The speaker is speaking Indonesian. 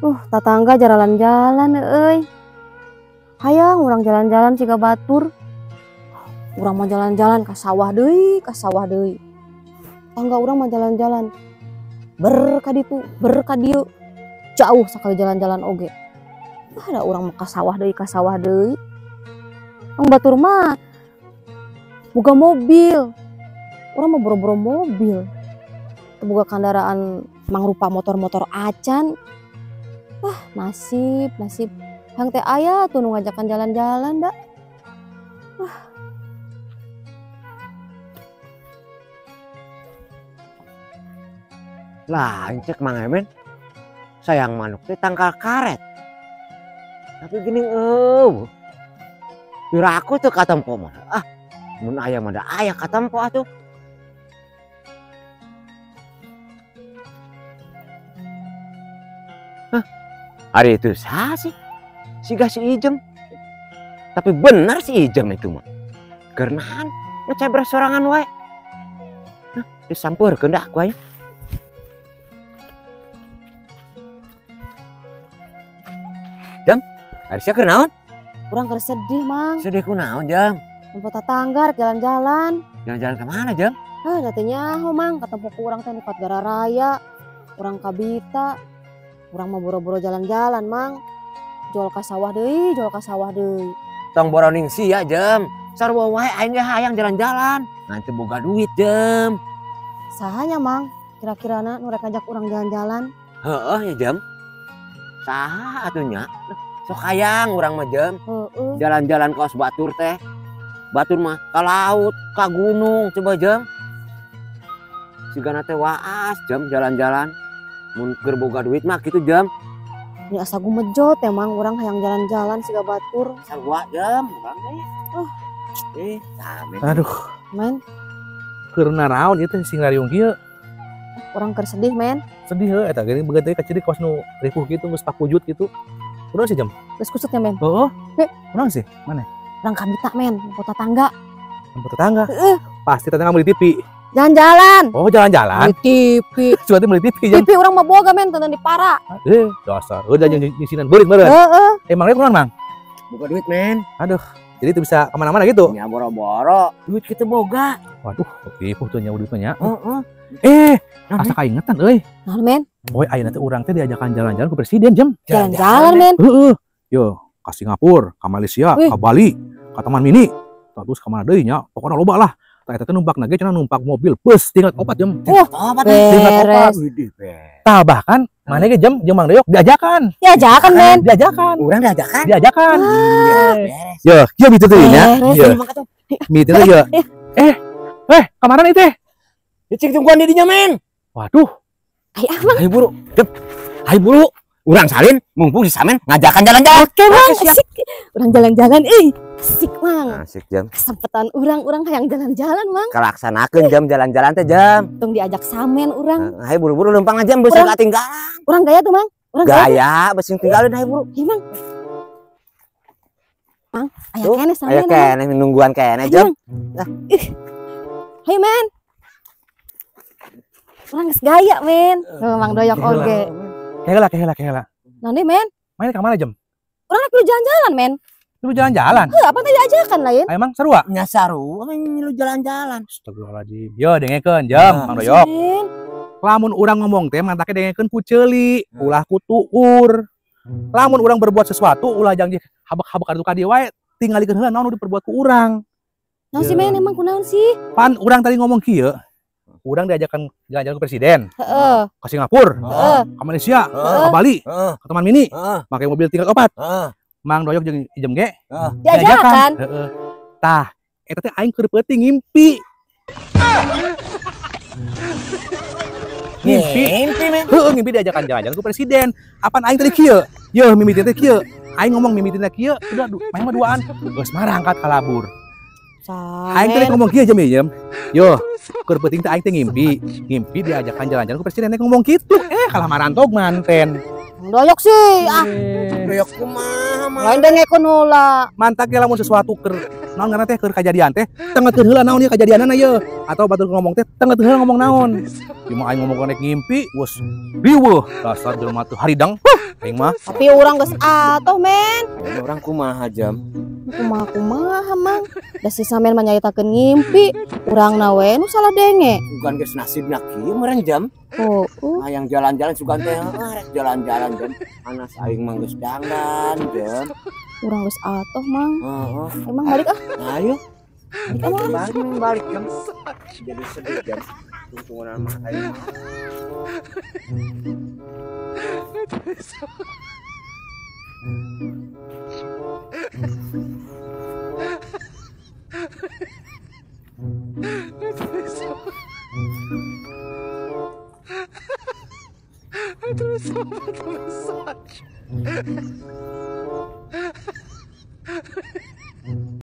Tetangga jalan-jalan euy. Hayang urang jalan-jalan siga batur. Urang mah jalan-jalan ka sawah deui, Tangga urang mah jalan-jalan. Ber ka ditu, ber ka dieu. Jauh sakali jalan-jalan oge. Ada urang mah ka sawah deui. Ang batur mah boga mobil. Urang mah boro-boro mobil. Boga kendaraan mangrupa motor-motor acan. Nasib. Hang teh aya tuh nu ngajakan jalan-jalan da. Lah, cek Mang Emen. Sayang manuk teh tangkal karet. Tapi gini Bira aku tuh katempo mah. Mun aya mah da aya katempo atuh. Hari itu sih siga si Ijem. Tapi benar si Ijem itu mah. Karena ngecebres sorangan wae. Disampeurkeun da aku aya. Jam, harusnya keur naon? Urang keur sedih, Mang. Sedih kunaon, Jam? Tempat tetangga rek jalan-jalan. Jalan-jalan ke mana, Jam? Datenya Mang, ketemu ku urang teh di Patgara Raya. Urang kabita. Urang mah boro-boro jalan-jalan, Mang. Jual ka sawah deui. Tong boroning sia, Jam. Sarua wae aing ge hayang jalan-jalan. Nanti boga duit, Jam. Sahanya, Mang? Kira-kirana nu rek ngajak urang jalan-jalan? Heeh ya, Jam. Saha atunya? Sok hayang urang mah, Jam. Jalan-jalan kaos batur teh. Batur mah ka laut, ka gunung, coba, Jam. Sigana teh waas, Jam, jalan-jalan. Mun keur boga duit mah kitu, Jam. Ini asa gumejot emang urang hayang jalan-jalan siga batur. Sarua, Jam, urang teh. Same. Aduh, Men, keur naraon ieu teh sing ngariung kieu. urang keur sedih, Men. Sedih heuh eta geuning beungeut teh kaciri kaos nu ripuh kitu geus pakujut kitu. Kunaon sih, Jam? Geus kusutnya, Men. Heeh. Kunaon sih? Mana? Urang kabita, Men, kota tangga. Tempat tetangga. Pasti tetangga meuli TV. Jalan-jalan. Oh, jalan-jalan. Di TV. Cuma teh meuli TV, Jam. TV urang mah boga, Men, teu di para. Dasar. Udah nyisinan beureut meureun. Emangnya kunaon, Mang? Boga duit, men. Aduh, jadi itu bisa kemana-mana gitu? Ya boro-boro. Duit kita boga. Waduh, ripuh tuh nya duitnya. Heeh. Asa kaingetan euy. Nah, Men. Boy, ayeuna teh urang teh diajakan jalan-jalan ku presiden, Jam. Jalan-jalan, Men. Heeh. Yo, ka Singapura, ka Malaysia, ka Bali, ka Taman Mini. Terus ka mana deui nya? Pokona loba lah. Tah eta teh numpakna ge cenah numpak mobil bus tingkat opat, Jam. Beres. Tah bahkan mana ge Jam jeung Mang Doyok diajakan. Diajakan, Men. Diajakan. Urang diajakan. Diajakan. Beres. Yo, kieu bitu teh nya. Yo. Mitu teh yo. Kamana nih teh? Cek tungguan di dinya, men. Waduh. Ayo buru. Jep. Ayo buru. Urang salin mumpung si Samen ngajakan jalan-jalan. Oke, Mang. Asik. Urang jalan-jalan, asik, Mang. Asik, Jam. Kesempatan urang hayang jalan-jalan, Mang. Kalaksanakeun, Jam, jalan-jalan teh, Jam. Tung diajak Samen urang. Ayo buru-buru lempang aja, beuseung katinggalan. Urang gaya tuh, Mang. Urang Gaya, beuseung tinggalin ayo buru. Iya, Mang. Mang, aya Tuh, kene Samen. aya kene nungguan kene, Jam. Hai, Men. Urang geus gaya, Men. Mang Doyok oge. Kehela. Nanti, Men. Main ke mana, Jam? Urang rek jalan-jalan, Men. Lu jalan-jalan. Apa tadi ajakan lain? Ayo, Mang, sarua. Nya saru, lu jalan-jalan. Astagfirullahaladzim. Yo, dengekeun, Jam, Mang Doyok. Lamun urang ngomong teh mantake dengekeun ku ceuli, ulah ku tuur. Lamun urang berbuat sesuatu ulah janji habak-habak anu ka dieu wae, tingalikeun heula naon nu diperbuat ku urang. Naon sih, Men? Emang kunaon sih? Pan urang tadi ngomong kieu. Urang diajakan jalan-jalan ke presiden. Heeh. Ke Singapura, ke Malaysia, ke Bali, ke Taman Mini. Pakai mobil tingkat opat. Mang Doyok jeung Ijem ge Diajakan. Heeh. Tah, eta teh aing keur peuting ngimpi. Ngimpi, Men. Heeh, ngimpi diajakan jalan-jalan ke presiden. Apaan aing tadi kieu? Yo, mimitin teh kieu. Aing ngomong mimitin teh kieu, udah main mah duaan. Geus marangkat ka labur. Aing teh ngomong kieu Jem. Yo, keur peuting teh aing teh ngimpi diajakan jalan-jalan ke presiden teh ngomong kitu. Kalah marantog manten. Doyok sih, Doyok kumaha mah. Lain dengekeun heula. Mantak ge lamun sesuatu keur naon ngaranna teh keur kajadian teh tengetkeun heula naon ieu kajadianna ieu atau batur ngomong teh tengetkeun heula ngomong naon cuma aing ngomong rek ngimpi wes riweuh dasar jelema teu haridang aing mah tapi urang geus atoh men orang kumaha jam kumaha mang da si sampean mah nyaritakeun ngimpi urang na we nu salah denge bukan geus nasibna kieu meureun jam hayang jalan-jalan sugan teh rek jalan-jalan jam anas aing mah geus dangdan jam urang geus atoh mang emang balik ayo balik jam jadi sedih jam tungtungan mah aing